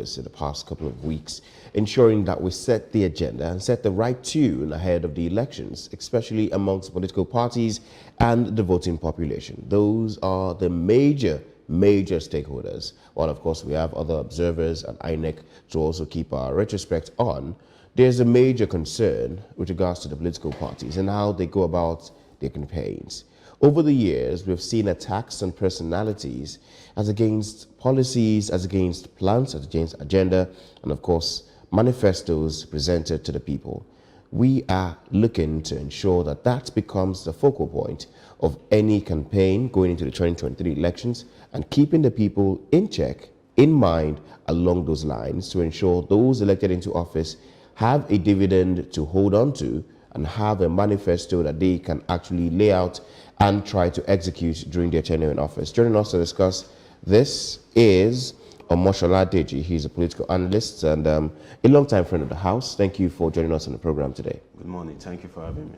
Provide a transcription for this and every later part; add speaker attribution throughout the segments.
Speaker 1: focus in the past couple of weeks, ensuring that we set the agenda and set the right tune ahead of the elections, especially amongst political parties and the voting population. Those are the major stakeholders. While of course we have other observers and INEC to also keep our retrospect on, there's a major concern with regards to the political parties and how they go about their campaigns. Over the years, we've seen attacks on personalities as against policies, as against plans, as against agenda, and of course, manifestos presented to the people. We are looking to ensure that that becomes the focal point of any campaign going into the 2023 elections and keeping the people in check, in mind, along those lines to ensure those elected into office have a dividend to hold on to and have a manifesto that they can actually lay out and try to execute during their tenure in office. Joining us to discuss this is Omoshola Deji. He's a political analyst and a longtime friend of the House. Thank you for joining us on the program today.
Speaker 2: Good morning. Thank you for having me.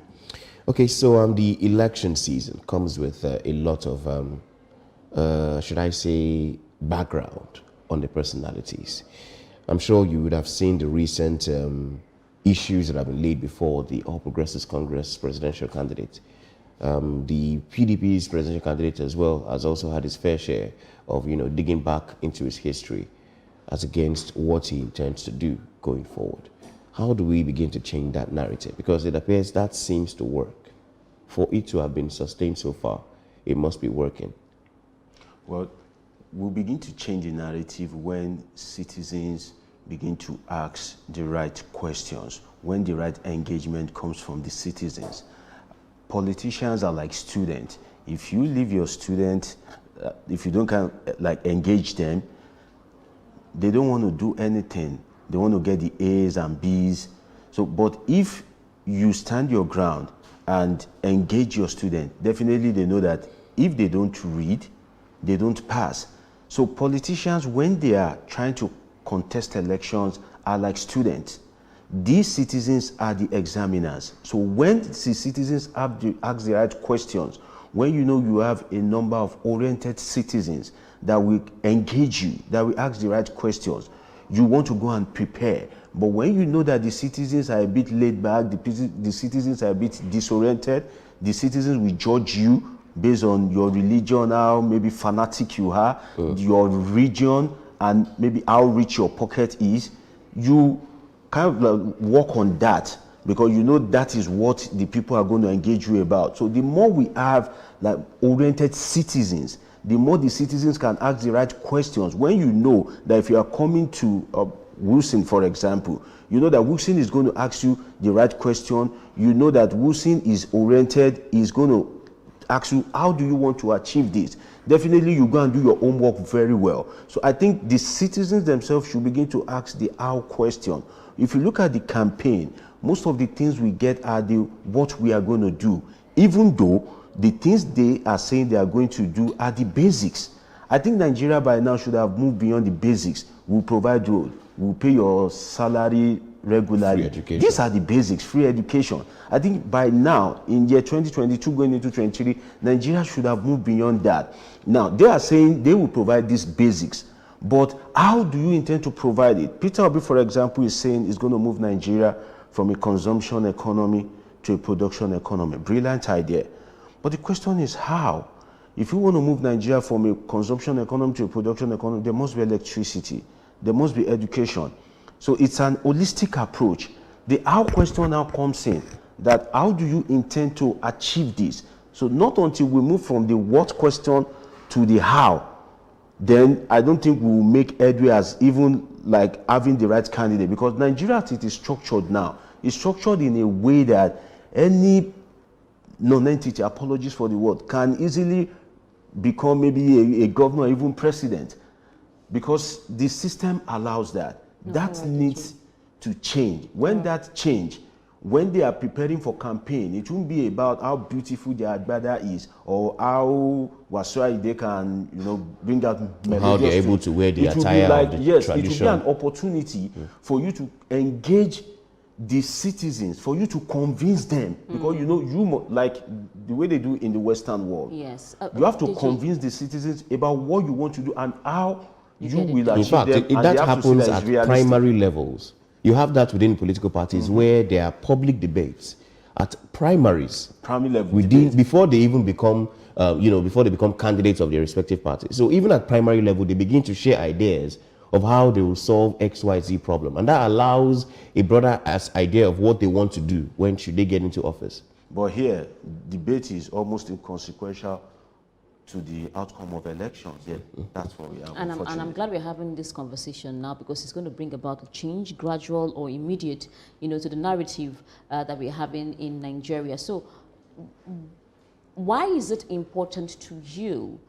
Speaker 1: Okay, so the election season comes with a lot of, should I say, background on the personalities. I'm sure you would have seen the recent issues that have been laid before the All Progressives Congress presidential candidate. The PDP's presidential candidate as well has also had his fair share of, digging back into his history as against what he intends to do going forward. How do we begin to change that narrative? Because it appears that seems to work. For it to have been sustained so far, it must be working.
Speaker 2: Well, we'll begin to change the narrative when citizens begin to ask the right questions, when the right engagement comes from the citizens. Politicians are like students. If you leave your student, if you don't engage them, they don't want to do anything. They want to get the A's and B's. But if you stand your ground and engage your student, definitely they know that if they don't read, they don't pass. So politicians, when they are trying to contest elections, are like students. These citizens are the examiners. So when the citizens have to ask the right questions, when you have a number of oriented citizens that will engage you, that will ask the right questions, you want to go and prepare. But when you know that the citizens are a bit laid back, the citizens are a bit disoriented, the citizens will judge you based on your religion, how maybe fanatic you are, your region, and maybe how rich your pocket is, you kind of work on that because you know that is what the people are going to engage you about. So the more we have oriented citizens, the more the citizens can ask the right questions. When you know that if you are coming to Wilson, for example, you know that Wilson is going to ask you the right question. You know that Wilson is oriented, is going to ask you, how do you want to achieve this? Definitely you go and do your homework very well. So I think the citizens themselves should begin to ask the how question. If you look at the campaign, most of the things we get are the what we are going to do, even though the things they are saying they are going to do are the basics. I think Nigeria by now should have moved beyond the basics. We'll provide road, we'll pay your salary regularly. These are the basics, free education. I think by now, in year 2022 going into 2023, Nigeria should have moved beyond that. Now, they are saying they will provide these basics, but how do you intend to provide it? Peter Obi, for example, is saying he's going to move Nigeria from a consumption economy to a production economy. Brilliant idea. But the question is how? If you want to move Nigeria from a consumption economy to a production economy, there must be electricity, there must be education. So it's an holistic approach. The how question now comes in, that how do you intend to achieve this? So not until we move from the what question to the how, then I don't think we will make headway as even like having the right candidate, because Nigeria, as it is structured now, is structured in a way that any non-entity, apologies for the word, can easily become maybe a governor or even president, because the system allows that. That needs to change. When that change, when they are preparing for campaign, it won't be about how beautiful their agbada is or how they can, bring out
Speaker 1: how they're able to wear the attire of the tradition.
Speaker 2: It will be an opportunity for you to engage the citizens, for you to convince them, because you like the way they do in the Western world.
Speaker 3: Yes,
Speaker 2: you have to convince the citizens about what you want to do and how you will
Speaker 1: In
Speaker 2: achieve
Speaker 1: fact,
Speaker 2: them, and
Speaker 1: that
Speaker 2: they have to see
Speaker 1: happens
Speaker 2: that it's
Speaker 1: at
Speaker 2: realistic.
Speaker 1: primary levels. You have that within political parties where there are public debates at primaries.
Speaker 2: Primary level debate.
Speaker 1: Before they even become, before they become candidates of their respective parties. So even at primary level, they begin to share ideas of how they will solve XYZ problem. And that allows a broader idea of what they want to do when should they get into office.
Speaker 2: But here, debate is almost inconsequential to the outcome of elections. Yeah, that's what we have.
Speaker 3: And I'm glad we're having this conversation now, because it's going to bring about a change, gradual or immediate, to the narrative that we're having in Nigeria. So why is it important to you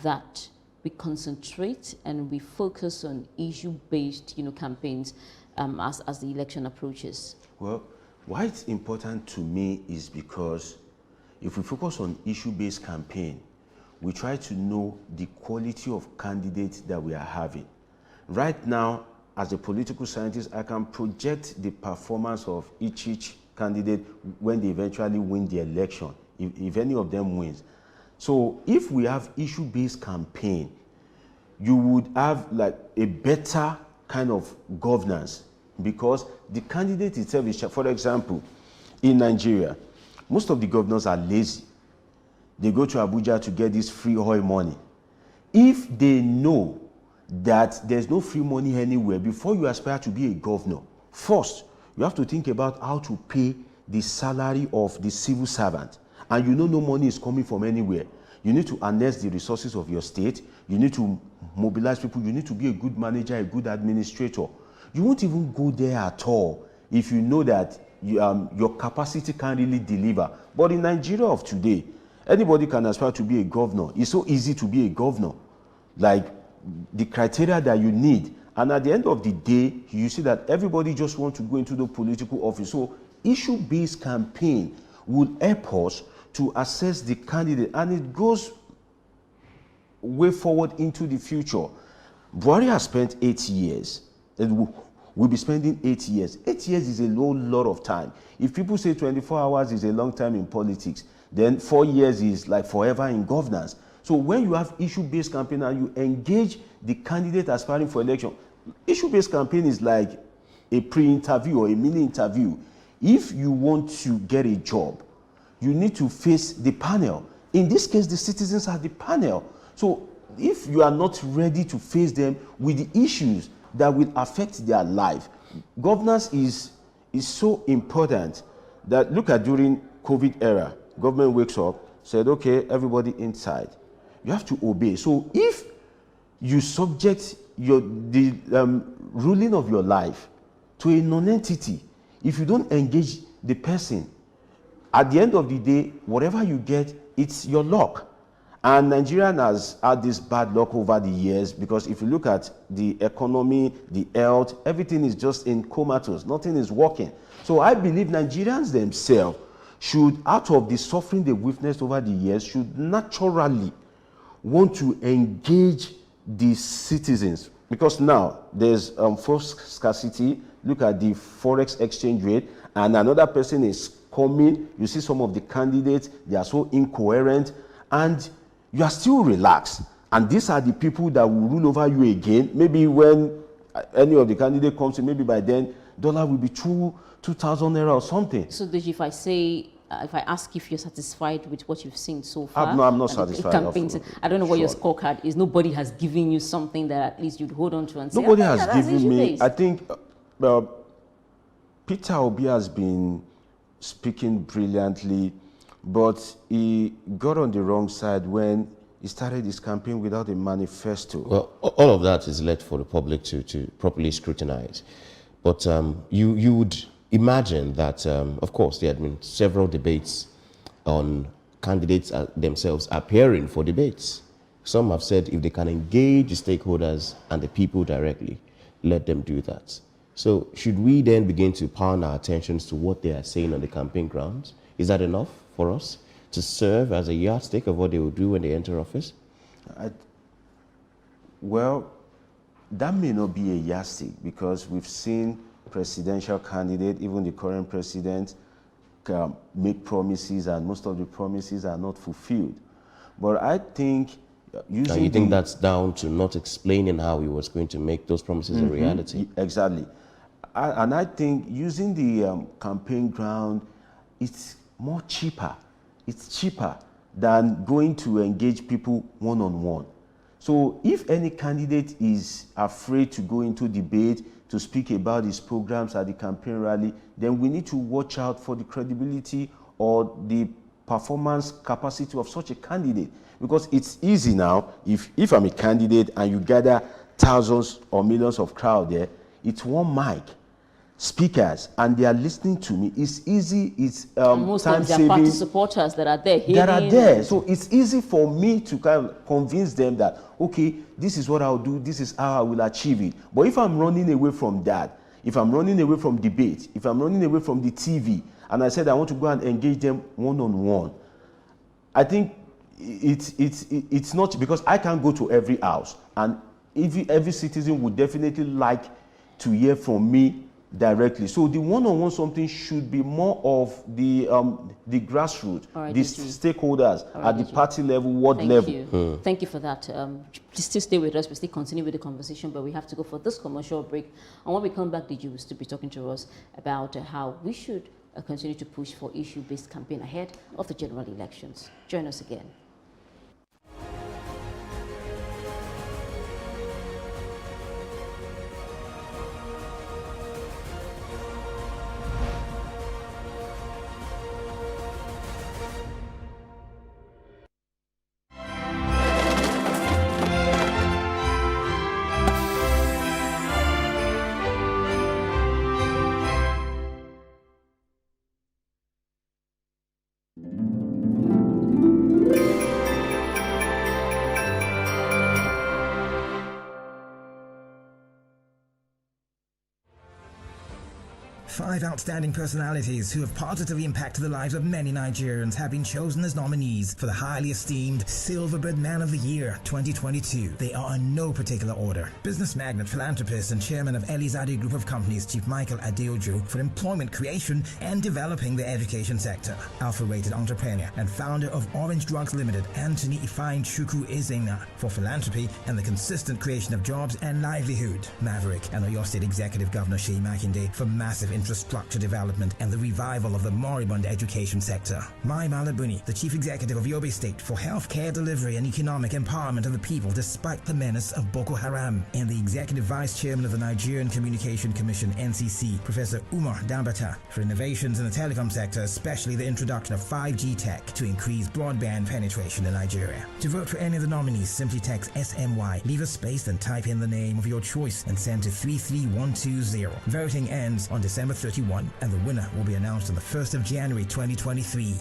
Speaker 3: that we concentrate and we focus on issue-based, campaigns as the election approaches?
Speaker 2: Well, why it's important to me is because if we focus on issue-based campaign, we try to know the quality of candidates that we are having. Right now, as a political scientist, I can project the performance of each candidate when they eventually win the election, if any of them wins. So if we have issue-based campaign, you would have like a better kind of governance, because the candidate itself is, for example, in Nigeria, most of the governors are lazy. They go to Abuja to get this free oil money. If they know that there's no free money anywhere, before you aspire to be a governor, first, you have to think about how to pay the salary of the civil servant. And you know no money is coming from anywhere. You need to harness the resources of your state. You need to mobilize people. You need to be a good manager, a good administrator. You won't even go there at all if you know that your capacity can't really deliver. But in Nigeria of today, anybody can aspire to be a governor. It's so easy to be a governor. Like the criteria that you need. And at the end of the day, you see that everybody just wants to go into the political office. So issue-based campaign will help us to assess the candidate, and it goes way forward into the future. Buhari has spent 8 years. We'll be spending 8 years. 8 years is a lot of time. If people say 24 hours is a long time in politics, then 4 years is like forever in governance. So when you have issue-based campaign and you engage the candidate aspiring for election, issue-based campaign is like a pre-interview or a mini-interview. If you want to get a job, you need to face the panel. In this case, the citizens are the panel. So if you are not ready to face them with the issues that will affect their life, governance is so important that, look at during COVID era, government wakes up, said, okay, everybody inside. You have to obey. So if you subject the ruling of your life to a non-entity, if you don't engage the person, at the end of the day, whatever you get, it's your luck. And Nigerian has had this bad luck over the years, because if you look at the economy, the health, everything is just in comatose. Nothing is working. So I believe Nigerians themselves should, out of the suffering they've witnessed over the years, should naturally want to engage the citizens. Because now there's force scarcity. Look at the forex exchange rate, and another person is coming. You see some of the candidates, they are so incoherent, and you are still relaxed. And these are the people that will rule over you again. Maybe when any of the candidate comes in, maybe by then, dollar will be 2,000 naira or something.
Speaker 3: So Deji, if I ask if you're satisfied with what you've seen so far,
Speaker 2: No, I'm not satisfied.
Speaker 3: I don't know what your scorecard is. Nobody has given you something that at least you'd hold on to and say,
Speaker 2: nobody has given me.
Speaker 3: Based.
Speaker 2: I think Peter Obi has been speaking brilliantly, but he got on the wrong side when he started his campaign without a manifesto.
Speaker 1: Well, all of that is left for the public to properly scrutinize. But you would imagine that, of course, there had been several debates on candidates themselves appearing for debates. Some have said if they can engage the stakeholders and the people directly, let them do that. So should we then begin to pound our attentions to what they are saying on the campaign grounds? Is that enough for us to serve as a yardstick of what they will do when they enter office?
Speaker 2: Well, that may not be a yardstick, because we've seen presidential candidate, even the current president, make promises, and most of the promises are not fulfilled. But I think using
Speaker 1: And you think that's down to not explaining how he was going to make those promises a reality?
Speaker 2: Exactly. And I think using the campaign ground, it's more cheaper. It's cheaper than going to engage people one-on-one. So if any candidate is afraid to go into debate, to speak about his programs at the campaign rally, then we need to watch out for the credibility or the performance capacity of such a candidate. Because it's easy now, if I'm a candidate and you gather thousands or millions of crowd there, it's one mic, speakers, and they are listening to me. It's easy, it's
Speaker 3: most
Speaker 2: time
Speaker 3: of their
Speaker 2: saving.
Speaker 3: party supporters that are there.
Speaker 2: That are there. So it's easy for me to kind of convince them that, okay, this is what I'll do, this is how I will achieve it. But if I'm running away from that, if I'm running away from debate, if I'm running away from the TV, and I said I want to go and engage them one-on-one, I think it's not, because I can't go to every house, and every citizen would definitely like to hear from me directly. So the one-on-one something should be more of the grassroots, the stakeholders at the party level, ward level.
Speaker 3: Thank you for that. Please still stay with us. We still continue with the conversation, but we have to go for this commercial break. And when we come back, Deji will still be talking to us about how we should continue to push for issue-based campaign ahead of the general elections. Join us again.
Speaker 4: Five outstanding personalities who have positively impacted the lives of many Nigerians have been chosen as nominees for the highly esteemed Silverbird Man of the Year 2022. They are in no particular order. Business magnate, philanthropist, and chairman of Elizade Group of Companies, Chief Michael Adeojo, for employment creation and developing the education sector. Alpha-rated entrepreneur and founder of Orange Drugs Limited, Anthony Ifeanyi Chukwu Ezenga, for philanthropy and the consistent creation of jobs and livelihood. Maverick and Oyo State Executive Governor Seyi Makinde for massive infrastructure development and the revival of the moribund education sector. Mai Malabuni, the Chief Executive of Yobe State, for healthcare delivery and economic empowerment of the people despite the menace of Boko Haram. And the Executive Vice Chairman of the Nigerian Communication Commission, NCC, Professor Umar Dambata, for innovations in the telecom sector, especially the introduction of 5G tech to increase broadband penetration in Nigeria. To vote for any of the nominees, simply text SMY, leave a space, and type in the name of your choice and send to 33120. Voting ends on December 31, and the winner will be announced on the 1st of January 2023.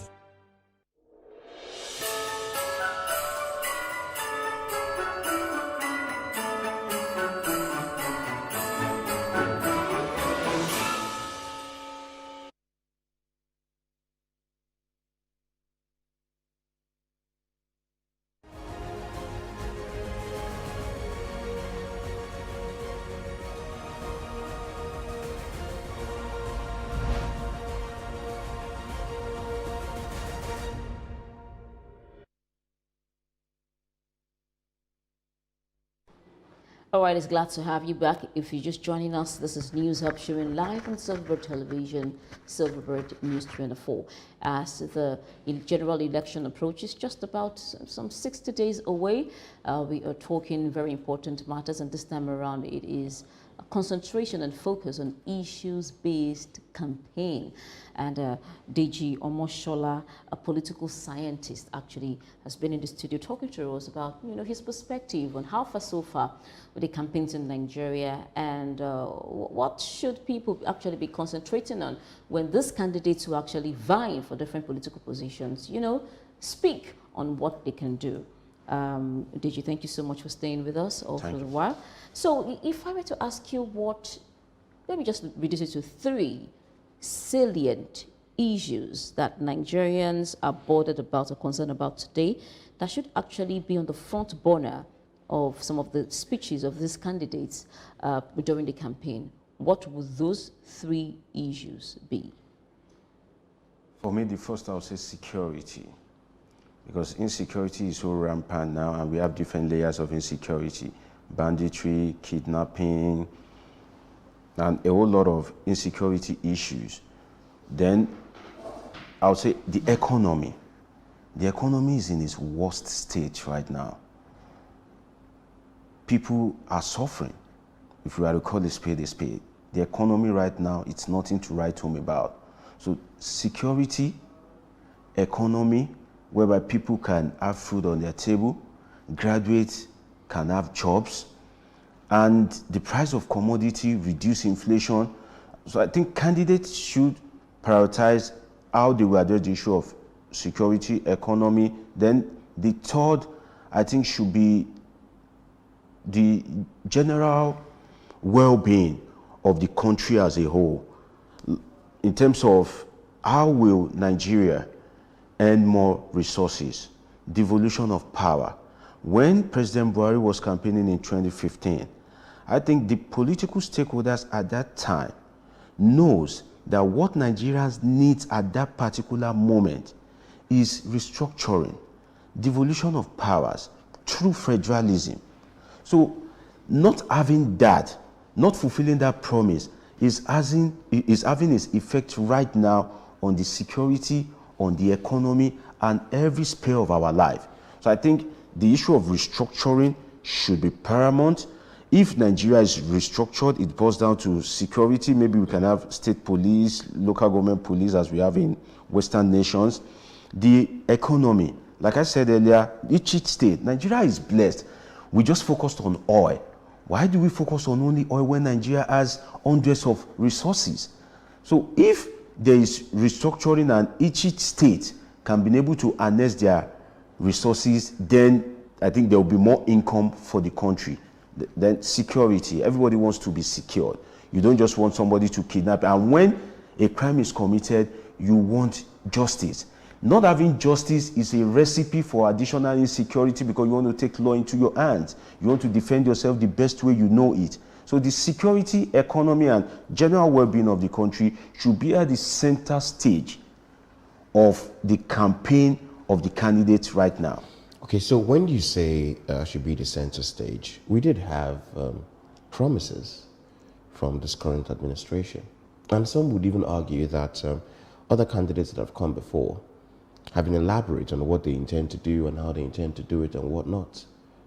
Speaker 3: All right, it's glad to have you back. If you're just joining us, this is News Hub showing live on Silverbird Television, Silverbird News 24. As the general election approaches, just about some 60 days away, we are talking very important matters, and this time around it is a concentration and focus on issues-based campaign. And Deji Omoshola, a political scientist, actually has been in the studio talking to us about, his perspective on how far so far with the campaigns in Nigeria, and what should people actually be concentrating on when these candidates who are actually vying for different political positions, speak on what they can do. Deji, thank you so much for staying with us all for a while. So if I were to ask you let me just reduce it to 3 salient issues that Nigerians are bothered about or concerned about today that should actually be on the front burner of some of the speeches of these candidates during the campaign. What would those 3 issues be?
Speaker 2: For me, the first I would say security. because insecurity is so rampant now, and we have different layers of insecurity: banditry, kidnapping, and a whole lot of insecurity issues. Then I would say the economy. The economy is in its worst state right now. People are suffering. If we are to call a spade a spade, the economy right now, it's nothing to write home about. So security, economy, whereby people can have food on their table, graduates can have jobs, and the price of commodity, reduce inflation. So I think candidates should prioritize how they will address the issue of security, economy. Then the third, I think, should be the general well-being of the country as a whole, in terms of how will Nigeria earn more resources, devolution of power. When President Buhari was campaigning in 2015, I think the political stakeholders at that time knows that what Nigerians need at that particular moment is restructuring, devolution of powers, true federalism. So not having that, not fulfilling that promise is having its effect right now on the security, on the economy, and every sphere of our life. So I think the issue of restructuring should be paramount. If Nigeria is restructured, it boils down to security. Maybe we can have state police, local government police, as we have in Western nations. The economy, like I said earlier, each state, Nigeria is blessed. We just focused on oil. Why do we focus on only oil when Nigeria has hundreds of resources? So if there is restructuring and each state can be able to harness their resources, then I think there will be more income for the country. Then security, everybody wants to be secured. You don't just want somebody to kidnap. And when a crime is committed, you want justice. Not having justice is a recipe for additional insecurity, because you want to take law into your hands. You want to defend yourself the best way you know it. So the security, economy, and general well-being of the country should be at the center stage of the campaign of the candidates right now.
Speaker 1: Okay, so when you say should be the center stage, we did have promises from this current administration. And some would even argue that other candidates that have come before have been elaborate on what they intend to do and how they intend to do it and whatnot.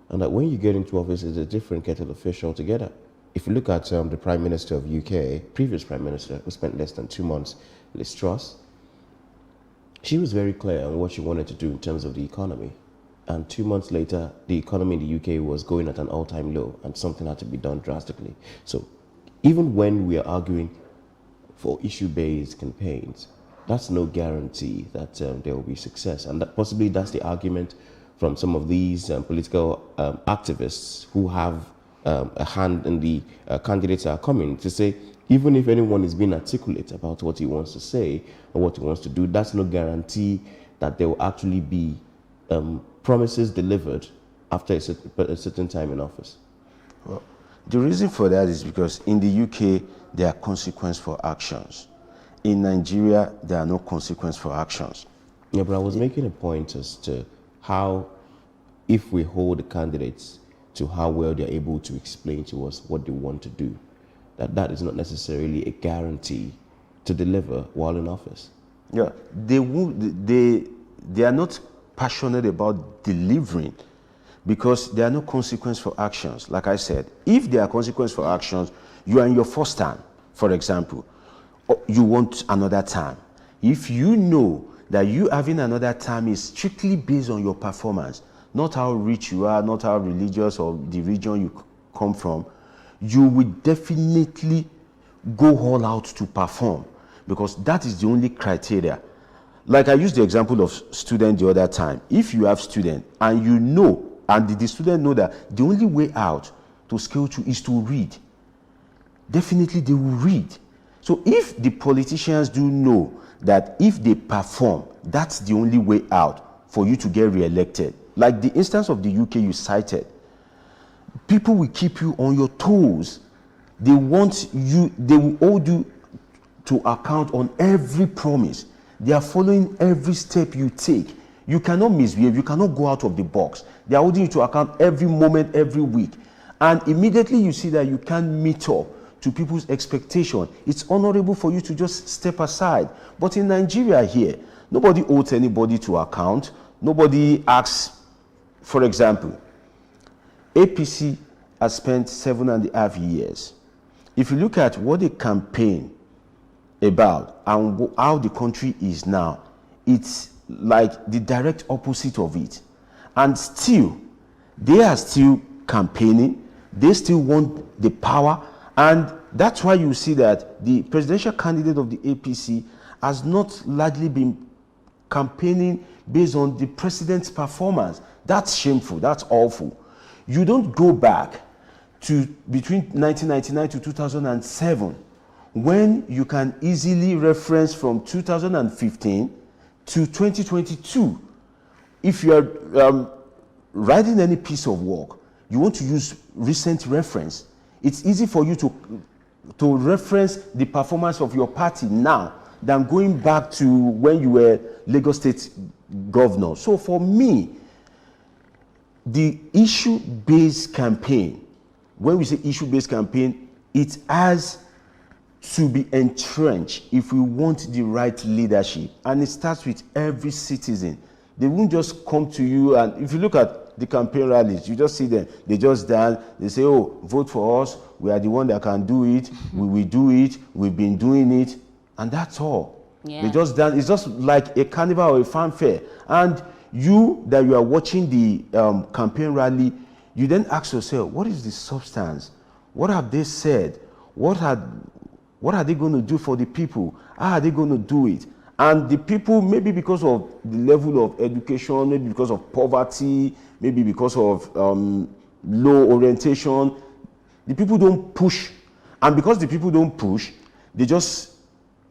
Speaker 1: And that when you get into office, it's a different kettle of fish altogether. If you look at the Prime Minister of UK, previous Prime Minister, who spent less than 2 months, Liz Truss, she was very clear on what she wanted to do in terms of the economy. And 2 months later, the economy in the UK was going at an all-time low, and something had to be done drastically. So even when we are arguing for issue-based campaigns, that's no guarantee that there will be success. And that possibly that's the argument from some of these political activists who have a hand in the candidates that are coming, to say, even if anyone is being articulate about what he wants to say or what he wants to do, that's no guarantee that there will actually be promises delivered after a certain time in office.
Speaker 2: Well, the reason for that is because in the UK, there are consequences for actions. In Nigeria, there are no consequence for actions.
Speaker 1: Yeah, but I was making a point as to how, if we hold the candidates to how well they're able to explain to us what they want to do, that is not necessarily a guarantee to deliver while in office.
Speaker 2: Yeah, they are not passionate about delivering because there are no consequence for actions. Like I said, if there are consequences for actions, you are in your first term, for example, you want another term. If you know that you having another term is strictly based on your performance, not how rich you are, not how religious or the region you come from, you will definitely go all out to perform, because that is the only criteria. Like I used the example of student the other time. If you have student and you know, and the student know that the only way out to scale 2 is to read, definitely they will read. So if the politicians do know that if they perform, that's the only way out for you to get re-elected. Like the instance of the UK you cited, people will keep you on your toes. They want you, they will hold you to account on every promise. They are following every step you take. You cannot misbehave. You cannot go out of the box. They are holding you to account every moment, every week. And immediately you see that you can't meet up to people's expectation, it's honorable for you to just step aside. But in Nigeria here, nobody holds anybody to account. Nobody asks, for example, APC has spent 7.5 years. If you look at what they campaign about and how the country is now, it's like the direct opposite of it. And still, they are still campaigning. They still want the power. And that's why you see that the presidential candidate of the APC has not largely been campaigning based on the president's performance. That's shameful. That's awful. You don't go back to between 1999 to 2007 when you can easily reference from 2015 to 2022. If you are writing any piece of work, you want to use recent reference. It's easy for you to reference the performance of your party now than going back to when you were Lagos State governor. So for me, the issue-based campaign, when we say issue-based campaign, it has to be entrenched if we want the right leadership. And it starts with every citizen. They won't just come to you, and if you look at the campaign rallies, you just see them, they just dance, they say, oh, vote for us, we are the one that can do it, we will do it, we've been doing it, and that's all.
Speaker 3: Yeah.
Speaker 2: They just dance. It's just like a carnival or a fanfare. And you, that you are watching the campaign rally, you then ask yourself, what is the substance? What have they said? What are they going to do for the people? How are they going to do it? And the people, maybe because of the level of education, maybe because of poverty, maybe because of low orientation, the people don't push. And because the people don't push, they just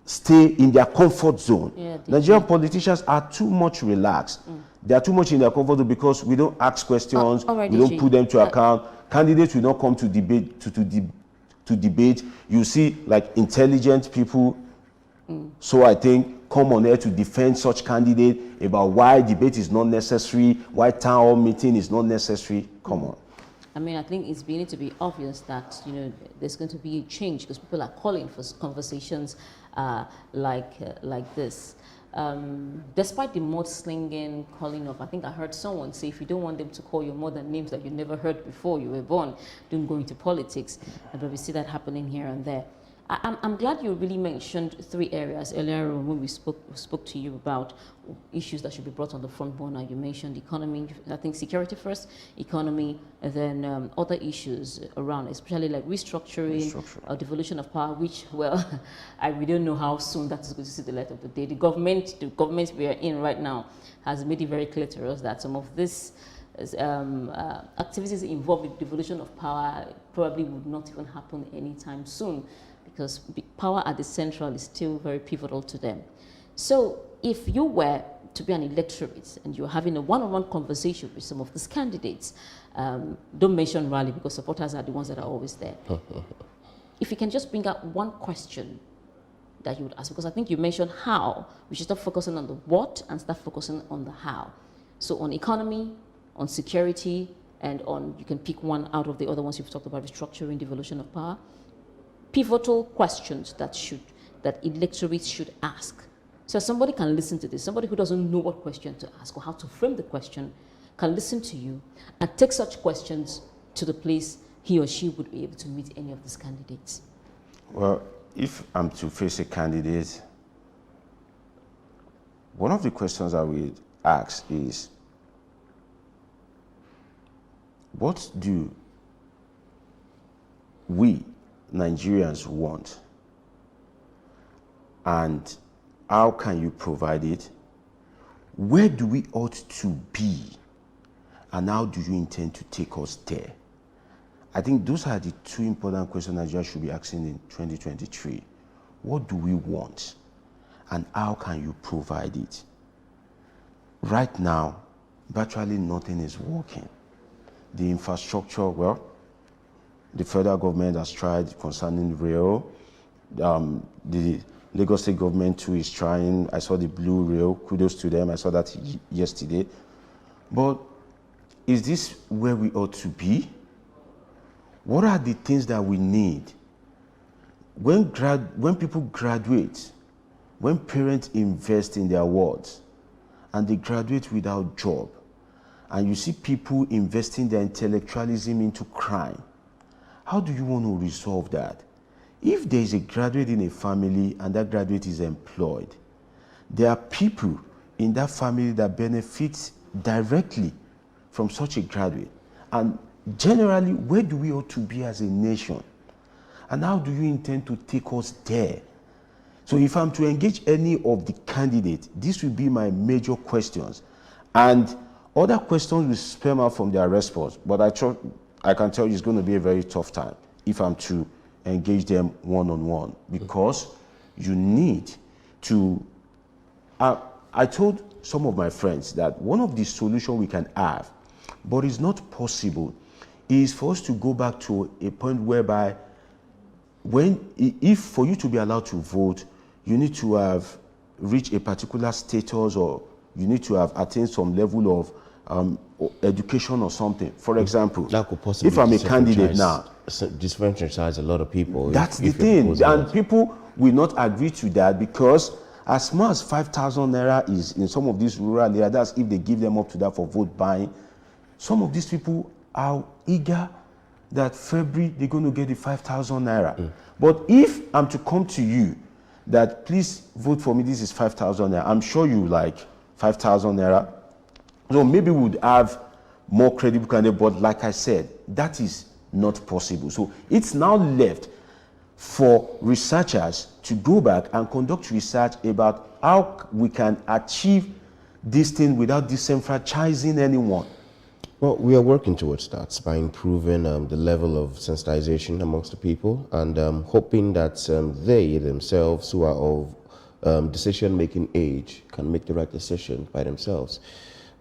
Speaker 2: stay in their comfort zone. Yeah, Nigerian politicians are too much relaxed. They are too much in their comfort zone because we don't ask questions, we don't put them to account. Candidates will not come to debate. To debate. You see, like, intelligent people, so I think, come on air to defend such candidate about why debate is not necessary, why town hall meeting is not necessary. Come on.
Speaker 3: I mean, I think it's beginning to be obvious that, you know, there's going to be a change because people are calling for conversations like this. Despite the mudslinging, calling of, I think I heard someone say, if you don't want them to call you more than names that you never heard before you were born, don't go into politics. But we see that happening here and there. I'm glad you really mentioned 3 areas earlier on when we spoke to you about issues that should be brought on the front burner. You mentioned economy, I think security first, economy, and then other issues around, especially like restructuring or devolution of power, which, well, we don't know how soon that is going to see the light of the day. The government we are in right now has made it very clear to us that some of this activities involved with devolution of power probably would not even happen anytime soon, because power at the central is still very pivotal to them. So if you were to be an electorate and you're having a one-on-one conversation with some of these candidates, don't mention rally because supporters are the ones that are always there. If you can just bring out one question that you would ask, because I think you mentioned how, we should stop focusing on the what and start focusing on the how. So on economy, on security, and on, you can pick one out of the other ones you've talked about, restructuring, devolution of power. Pivotal questions that electorates should ask. So somebody can listen to this, somebody who doesn't know what question to ask or how to frame the question can listen to you and take such questions to the place he or she would be able to meet any of these candidates.
Speaker 2: Well, if I'm to face a candidate, one of the questions I will ask is, what do we Nigerians want, and how can you provide it? Where do we ought to be, and how do you intend to take us there? I think those are the 2 important questions Nigeria should be asking in 2023. What do we want, and how can you provide it? Right now, virtually nothing is working. The infrastructure, well, the federal government has tried concerning rail. The Lagos State government too is trying. I saw the Blue Rail. Kudos to them. I saw that yesterday. But is this where we ought to be? What are the things that we need? When people graduate, when parents invest in their wards and they graduate without job, and you see people investing their intellectualism into crime, how do you want to resolve that? If there is a graduate in a family and that graduate is employed, there are people in that family that benefit directly from such a graduate. And generally, where do we ought to be as a nation? And how do you intend to take us there? So if I'm to engage any of the candidates, this will be my major questions. And other questions will spam out from their response. But I can tell you it's going to be a very tough time if I'm to engage them one-on-one, because you need to... I told some of my friends that one of the solutions we can have, but it's not possible, is for us to go back to a point whereby if for you to be allowed to vote, you need to have reached a particular status, or you need to have attained some level of education or something. For example,
Speaker 1: that could possibly
Speaker 2: if I'm a candidate now,
Speaker 1: disenfranchise a lot of people.
Speaker 2: That's the thing, and people will not agree to that, because as much as 5,000 naira is in some of these rural areas, that's if they give them up to that for vote buying. Some of these people are eager that February they're going to get the 5,000 naira. But if I'm to come to you that please vote for me, this is 5,000 naira, I'm sure you like 5,000 naira. So maybe we would have more credible candidates, but like I said, that is not possible. So it's now left for researchers to go back and conduct research about how we can achieve this thing without disenfranchising anyone.
Speaker 1: Well, we are working towards that by improving the level of sensitization amongst the people, and hoping that they themselves, who are of decision-making age, can make the right decision by themselves.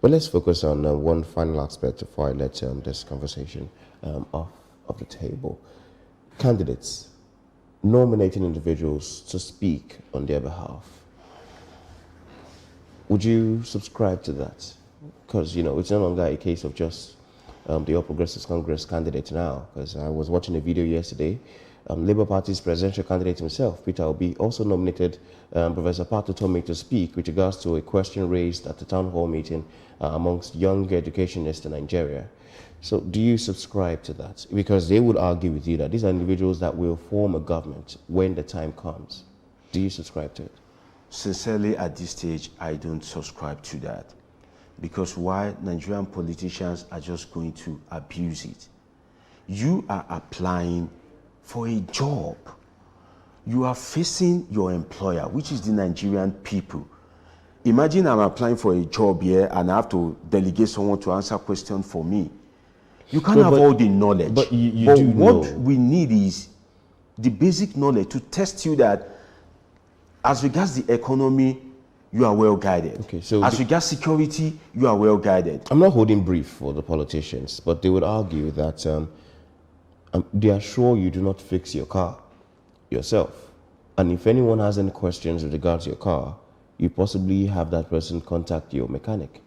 Speaker 1: But let's focus on one final aspect before I let this conversation off the table. Candidates nominating individuals to speak on their behalf. Would you subscribe to that? Because, you know, it's no longer a case of just the All Progressives Congress candidate now. Because I was watching a video yesterday. Labour Party's presidential candidate himself, Peter Obi, also nominated Professor Pato Tome to speak with regards to a question raised at the town hall meeting amongst young educationists in Nigeria. So do you subscribe to that? Because they would argue with you that these are individuals that will form a government when the time comes. Do you subscribe to it?
Speaker 2: Sincerely, at this stage, I don't subscribe to that. Because why? Nigerian politicians are just going to abuse it. You are applying for a job. You are facing your employer, which is the Nigerian people. Imagine I'm applying for a job here and I have to delegate someone to answer questions for me. You can't have all the knowledge.
Speaker 1: But
Speaker 2: what we need is the basic knowledge to test you that as regards the economy, you are well guided.
Speaker 1: Okay, so
Speaker 2: as regards security, you are well guided.
Speaker 1: I'm not holding brief for the politicians, but they would argue that they are sure you do not fix your car yourself. And if anyone has any questions with regards to your car, you possibly have that person contact your mechanic.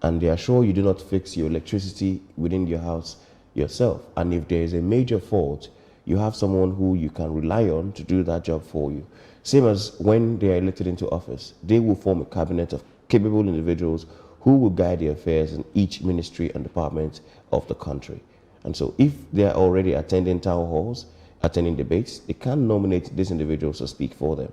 Speaker 1: And they are sure you do not fix your electricity within your house yourself. And if there is a major fault, you have someone who you can rely on to do that job for you. Same as when they are elected into office, they will form a cabinet of capable individuals who will guide the affairs in each ministry and department of the country. And so if they are already attending town halls, attending debates, they can nominate these individuals to speak for them.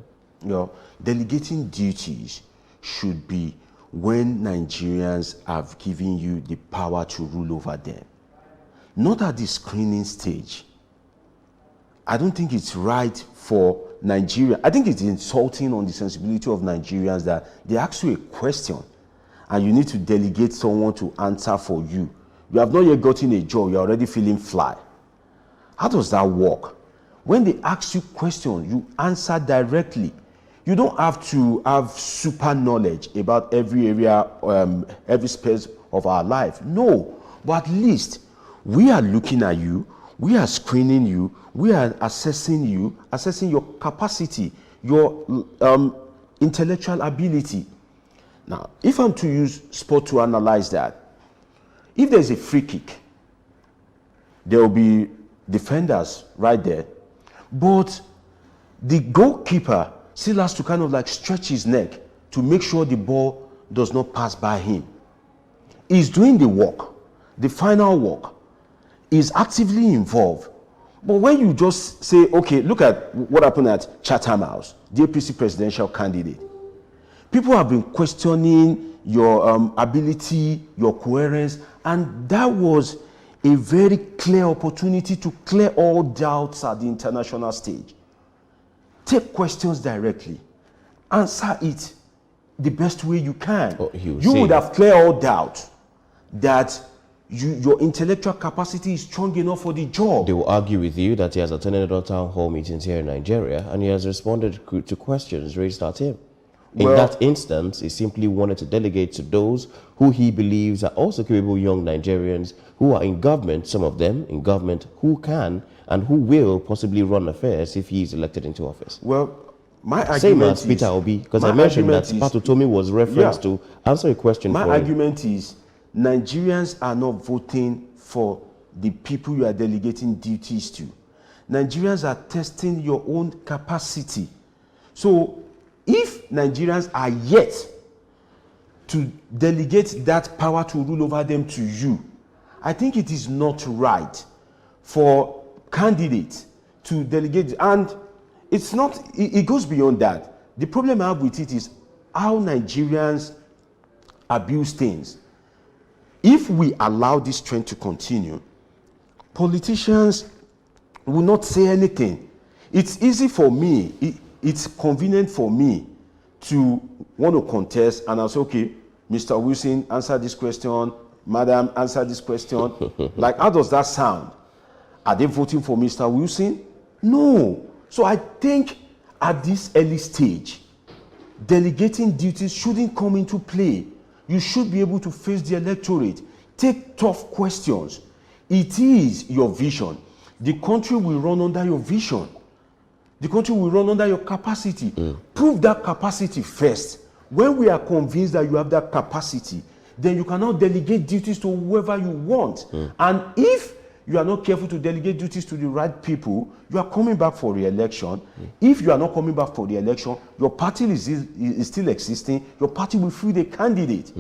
Speaker 2: Delegating duties should be when Nigerians have given you the power to rule over them. Not at the screening stage. I don't think it's right for Nigeria. I think it's insulting on the sensibility of Nigerians that they ask you a question and you need to delegate someone to answer for you. You have not yet gotten a job, you're already feeling fly. How does that work? When they ask you questions, you answer directly. You don't have to have super knowledge about every area, every space of our life. No, but at least we are looking at you, we are screening you, we are assessing you, assessing your capacity, your intellectual ability. Now, if I'm to use sport to analyze that, if there's a free kick, there will be defenders right there, but the goalkeeper still has to kind of like stretch his neck to make sure the ball does not pass by him. He's doing the work, the final work. He's actively involved. But when you just say, okay, look at what happened at Chatham House, the APC presidential candidate. People have been questioning your ability, your coherence, and that was a very clear opportunity to clear all doubts at the international stage. Take questions directly. Answer it the best way you can. You would have cleared all doubt that your intellectual capacity is strong enough for the job.
Speaker 1: They will argue with you that he has attended other town hall meetings here in Nigeria and he has responded to questions raised at him. In that instance, he simply wanted to delegate to those who he believes are also capable young Nigerians who are in government, some of them in government, who can and who will possibly run affairs if he is elected into office.
Speaker 2: Well, my argument
Speaker 1: same as Peter Obi, because I mentioned that Patutomi was referenced to answer a question
Speaker 2: my
Speaker 1: for
Speaker 2: argument is Nigerians are not voting for the people you are delegating duties to. Nigerians are testing your own capacity. So if Nigerians are yet to delegate that power to rule over them to you, I think it is not right for candidates to delegate. And it's not, it goes beyond that. The problem I have with it is how Nigerians abuse things. If we allow this trend to continue, politicians will not say anything. It's easy for me, it's convenient for me to want to contest and I'll say, okay, Mr. Wilson, answer this question, Madam, answer this question. Like, how does that sound? Are they voting for Mr. Wilson? No. So I think at this early stage, delegating duties shouldn't come into play. You should be able to face the electorate. Take tough questions. It is your vision. The country will run under your vision. The country will run under your capacity. Prove that capacity first. When we are convinced that you have that capacity, then you cannot delegate duties to whoever you want. And if you are not careful to delegate duties to the right people, you are coming back for re-election. If you are not coming back for the election, your party is still existing. Your party will field a candidate.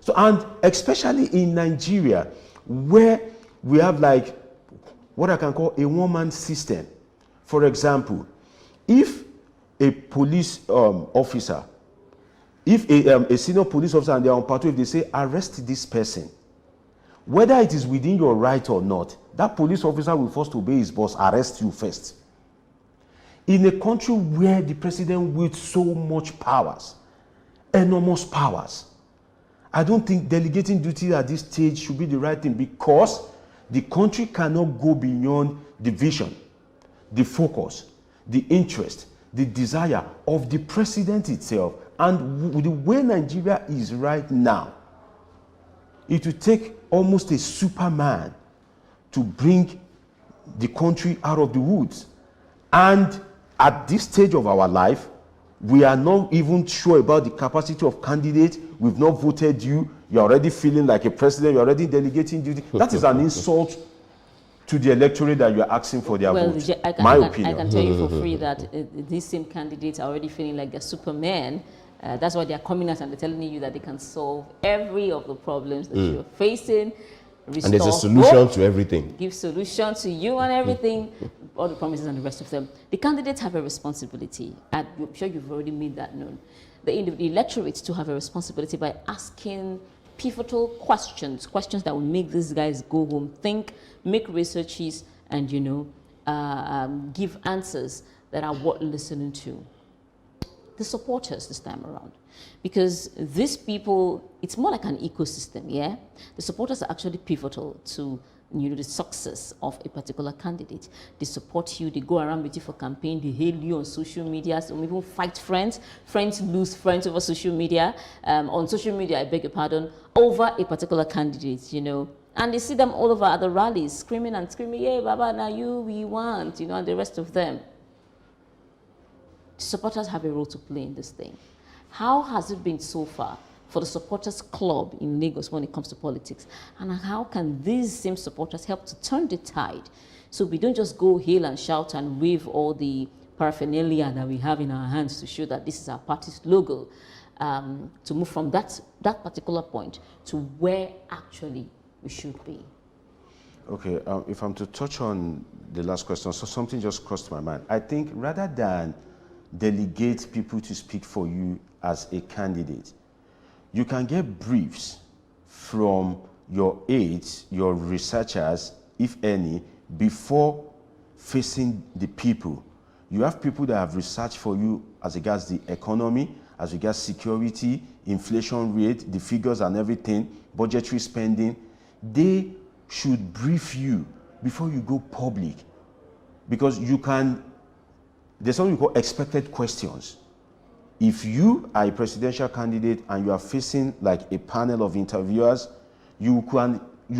Speaker 2: So, and especially in Nigeria, where we have like what I can call a one-man system. For example, if a police officer, if a senior police officer and they are on patrol, if they say arrest this person, whether it is within your right or not, that police officer will first obey his boss, arrest you first. In a country where the president wields so much powers, enormous powers, I don't think delegating duty at this stage should be the right thing, because the country cannot go beyond the vision, the focus, the interest, the desire of the president itself. And the way Nigeria is right now, it will take almost a superman to bring the country out of the woods. And at this stage of our life, we are not even sure about the capacity of candidates. We've not voted you. You're already feeling like a president. You're already delegating duty. That is an insult to the electorate that you're asking for their vote. My opinion.
Speaker 3: I can tell you for free that these same candidates are already feeling like they're Superman. That's why they're coming out and they're telling you that they can solve every of the problems that you're facing.
Speaker 1: And there's a solution to everything.
Speaker 3: Give solution to you and everything, all the promises and the rest of them. The candidates have a responsibility, and I'm sure you've already made that known. The electorates to have a responsibility by asking pivotal questions, questions that will make these guys go home, think, make researches, and give answers that are worth listening to. The supporters this time around, because these people, it's more like an ecosystem. Yeah, the supporters are actually pivotal to the success of a particular candidate. They support you, they go around with you for campaign, they hail you on social media, some even fight friends lose friends over social media, on social media, I beg your pardon, over a particular candidate, and they see them all over at the rallies, screaming and screaming, yeah, Baba, now you, we want, and the rest of them. supporters have a role to play in this thing. How has it been so far for the supporters club in Lagos when it comes to politics? And how can these same supporters help to turn the tide so we don't just go hail and shout and wave all the paraphernalia that we have in our hands to show that this is our party's logo, to move from that particular point to where actually we should be?
Speaker 2: Okay, if I'm to touch on the last question, so something just crossed my mind. I think rather than delegate people to speak for you as a candidate, you can get briefs from your aides, your researchers, if any, before facing the people. You have people that have researched for you as regards the economy, as regards security, inflation rate, the figures and everything, budgetary spending. They should brief you before you go public, because there's something we call expected questions. If you are a presidential candidate and you are facing like a panel of interviewers, you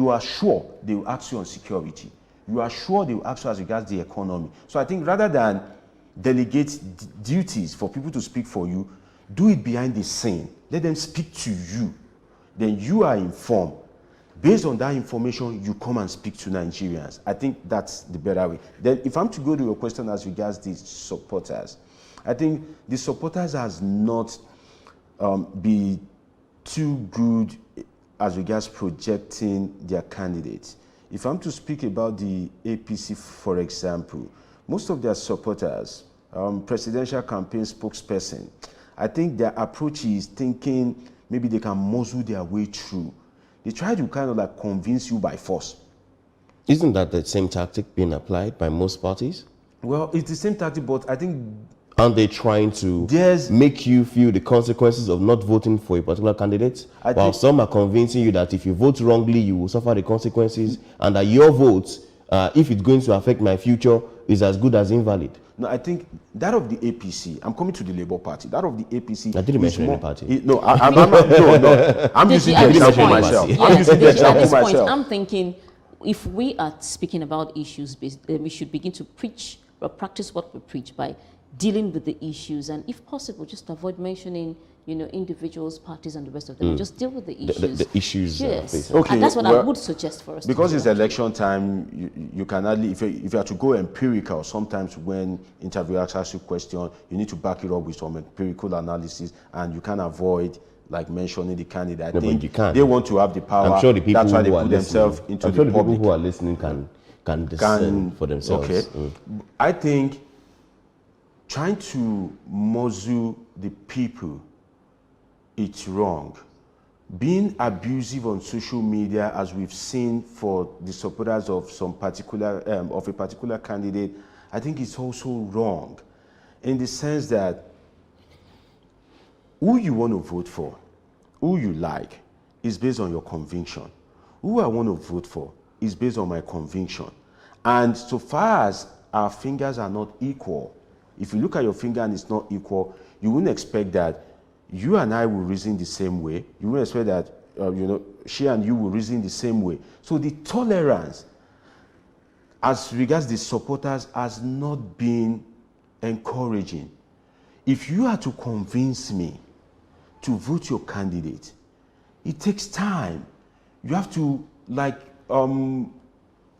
Speaker 2: are sure they will ask you on security. You are sure they will ask you as regards the economy. So I think rather than delegate duties for people to speak for you, do it behind the scene. Let them speak to you. Then you are informed. Based on that information, you come and speak to Nigerians. I think that's the better way. Then if I'm to go to your question as regards the supporters, I think the supporters has not be too good as regards projecting their candidates. If I'm to speak about the APC, for example, most of their supporters, presidential campaign spokesperson, I think their approach is thinking maybe they can muzzle their way through. They try to kind of like convince you by force.
Speaker 1: Isn't that the same tactic being applied by most parties?
Speaker 2: Well, it's the same tactic, but I think...
Speaker 1: Aren't they trying to make you feel the consequences of not voting for a particular candidate? While some are convincing you that if you vote wrongly, you will suffer the consequences, and that your vote, if it's going to affect my future, is as good as invalid.
Speaker 2: No, I think that of the APC, I'm coming to the Labour Party, that of the APC...
Speaker 1: I didn't mention any party.
Speaker 2: No, I'm using the example myself. I'm using the example myself.
Speaker 3: I'm thinking, if we are speaking about issues, we should begin to preach or practice what we preach by dealing with the issues, and if possible, just avoid mentioning, individuals, parties, and the rest of them. Just deal with the issues.
Speaker 1: The issues.
Speaker 3: Yes.
Speaker 2: Okay,
Speaker 3: and that's what I would suggest for us.
Speaker 2: Because it's election time, you can hardly, if you are to go empirical, sometimes when interviewers ask you a question, you need to back it up with some empirical analysis, and you can't avoid like mentioning the candidate. I think they want to have the power.
Speaker 1: I'm sure the people
Speaker 2: that's why they
Speaker 1: who
Speaker 2: put themselves into the public.
Speaker 1: people who are listening can discern for themselves.
Speaker 2: Okay. I think trying to muzzle the people, it's wrong. Being abusive on social media, as we've seen for the supporters of some particular of a particular candidate, I think it's also wrong, in the sense that who you want to vote for, who you like, is based on your conviction. Who I want to vote for is based on my conviction. And so far as our fingers are not equal, if you look at your finger and it's not equal, you wouldn't expect that you and I will reason the same way. You wouldn't expect that she and you will reason the same way. So the tolerance as regards the supporters has not been encouraging. If you are to convince me to vote your candidate, it takes time. You have to,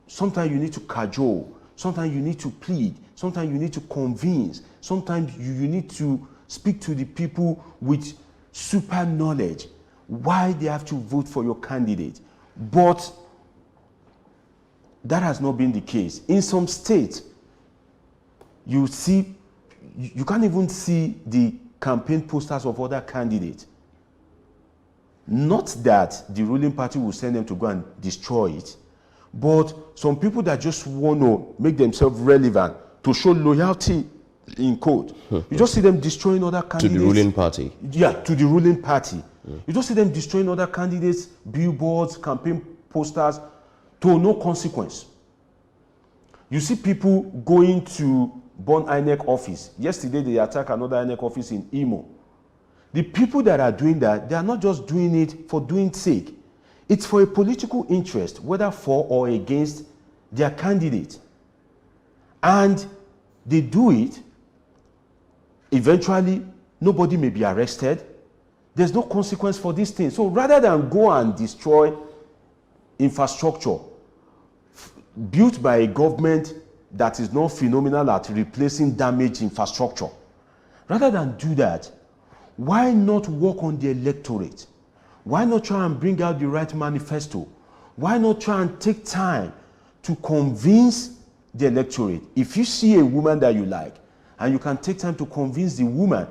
Speaker 2: sometimes you need to cajole, sometimes you need to plead, sometimes you need to convince, sometimes you need to speak to the people with super knowledge why they have to vote for your candidate. But that has not been the case. In some states, you can't even see the campaign posters of other candidates. Not that the ruling party will send them to go and destroy it, but some people that just want to make themselves relevant to show loyalty in code. You just see them destroying other candidates.
Speaker 1: To the ruling party.
Speaker 2: Yeah, to the ruling party. You just see them destroying other candidates, billboards, campaign posters, to no consequence. You see people going to burn INEC office. Yesterday they attacked another INEC office in Imo. The people that are doing that, they are not just doing it for doing sake. It's for a political interest, whether for or against their candidate. And they do it eventually nobody may be arrested. There's no consequence for this thing. So rather than go and destroy infrastructure built by a government that is not phenomenal at replacing damaged infrastructure, rather than do that, why not work on the electorate? Why not try and bring out the right manifesto? Why not try and take time to convince the electorate? If you see a woman that you like, and you can take time to convince the woman,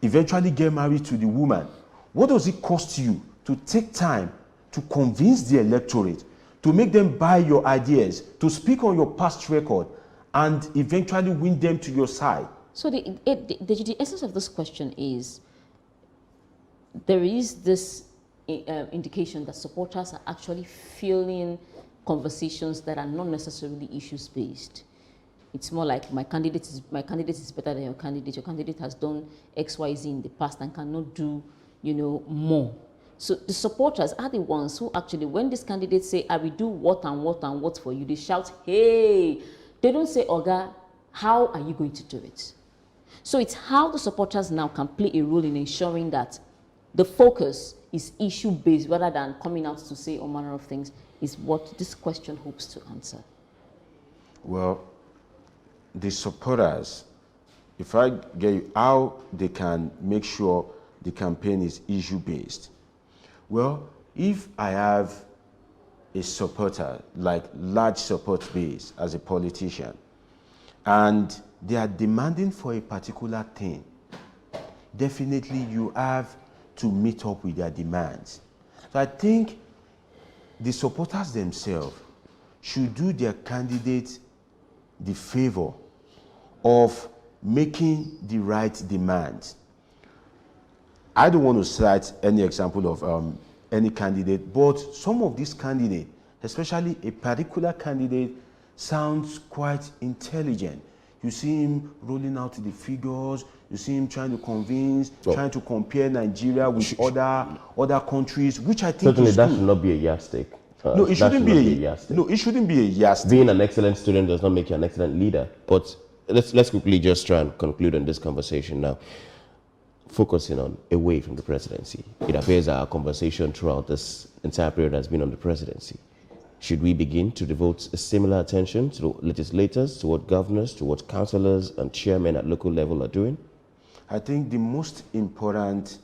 Speaker 2: eventually get married to the woman, what does it cost you to take time to convince the electorate, to make them buy your ideas, to speak on your past record, and eventually win them to your side?
Speaker 3: So the essence of this question is, there is this indication that supporters are actually feeling conversations that are not necessarily issues based. It's more like my candidate is better than your candidate. Your candidate has done X, Y, Z in the past and cannot do, more. So the supporters are the ones who actually, when these candidates say, I will do what and what and what for you, they shout, hey. They don't say, Oga, how are you going to do it? So it's how the supporters now can play a role in ensuring that the focus is issue-based rather than coming out to say all manner of things, is what this question hopes to answer.
Speaker 2: Well, the supporters, if I get you, how they can make sure the campaign is issue-based. Well, if I have a supporter, like large support base as a politician, and they are demanding for a particular thing, definitely you have to meet up with their demands. So I think the supporters themselves should do their candidate the favor of making the right demands. I don't want to cite any example of any candidate, but some of these candidates, especially a particular candidate, sounds quite intelligent. You see him rolling out the figures, you see him trying to convince, trying to compare Nigeria with other countries, which I think
Speaker 1: certainly
Speaker 2: is
Speaker 1: that
Speaker 2: good.
Speaker 1: should not be a yardstick.
Speaker 2: No, it shouldn't be a yardstick. No, it shouldn't be a yardstick.
Speaker 1: Being an excellent student does not make you an excellent leader. But let's quickly just try and conclude on this conversation now. Focusing on away from the presidency. It appears our conversation throughout this entire period has been on the presidency. Should we begin to devote a similar attention to legislators, to what governors, to what councillors and chairmen at local level are doing?
Speaker 2: I think the most important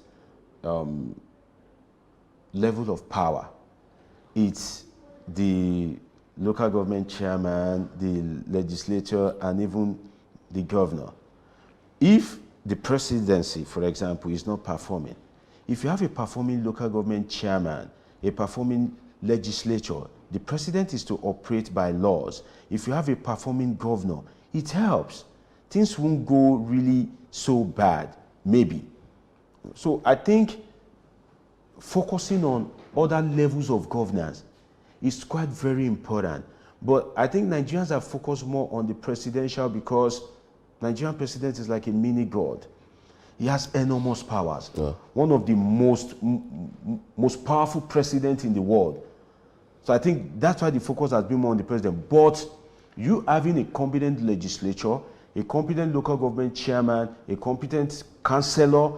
Speaker 2: level of power, it's the local government chairman, the legislature, and even the governor. If the presidency, for example, is not performing, if you have a performing local government chairman, a performing legislature, the president is to operate by laws. If you have a performing governor, it helps. Things won't go really so bad, maybe. So I think focusing on other levels of governance is quite very important. But I think Nigerians are focused more on the presidential because Nigerian president is like a mini god. He has enormous powers. Yeah. One of the most powerful presidents in the world. So I think that's why the focus has been more on the president. But you having a competent legislature, a competent local government chairman, a competent councillor,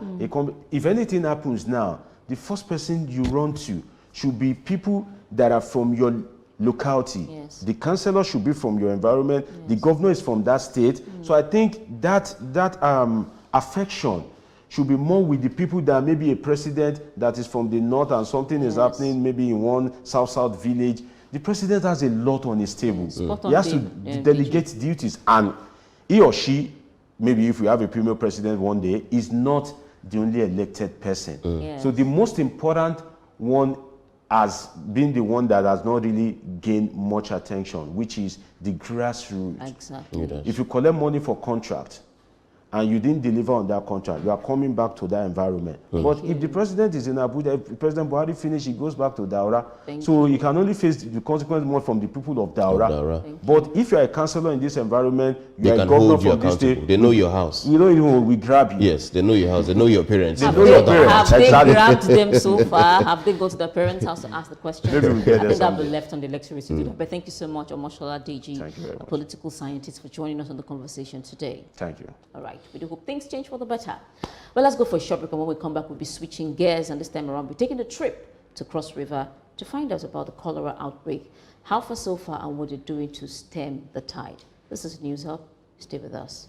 Speaker 2: if anything happens now, the first person you run to should be people that are from your locality.
Speaker 3: Yes.
Speaker 2: The councillor should be from your environment. Yes. The governor is from that state. So I think that affection should be more with the people that maybe a president that is from the north and something is happening maybe in one south village. The president has a lot on his table. He has to delegate duties, and he or she, maybe if we have a premier president one day, is not the only elected person.
Speaker 3: Yes.
Speaker 2: So the most important one has been the one that has not really gained much attention, which is the grassroots.
Speaker 3: Exactly.
Speaker 2: If you collect money for contract and you didn't deliver on that contract, you are coming back to that environment. But if the president is in Abuja, if President Buhari finishes, he goes back to Daura. So you can only face the consequence more from the people of Daura. But if you are a councillor in this environment, you are a governor from this state.
Speaker 1: They know your house.
Speaker 2: You know, even we grab you.
Speaker 1: Yes, they know your house. They know your parents.
Speaker 3: Have they grabbed them so far? Have they gone to their parents' house to ask the question?
Speaker 2: Maybe we get
Speaker 3: I think
Speaker 2: that
Speaker 3: I'll be left on the electorate to do that. But thank you so much, Omoshola Deji,
Speaker 2: Thank you very
Speaker 3: a
Speaker 2: much.
Speaker 3: political scientist, for joining us on the conversation today.
Speaker 2: Thank you.
Speaker 3: All right. We do hope things change for the better. Well, let's go for a short break, and when we come back, we'll be switching gears, and this time around, we're taking a trip to Cross River to find out about the cholera outbreak. How far so far, and what they're doing to stem the tide. This is News Hub. Stay with us.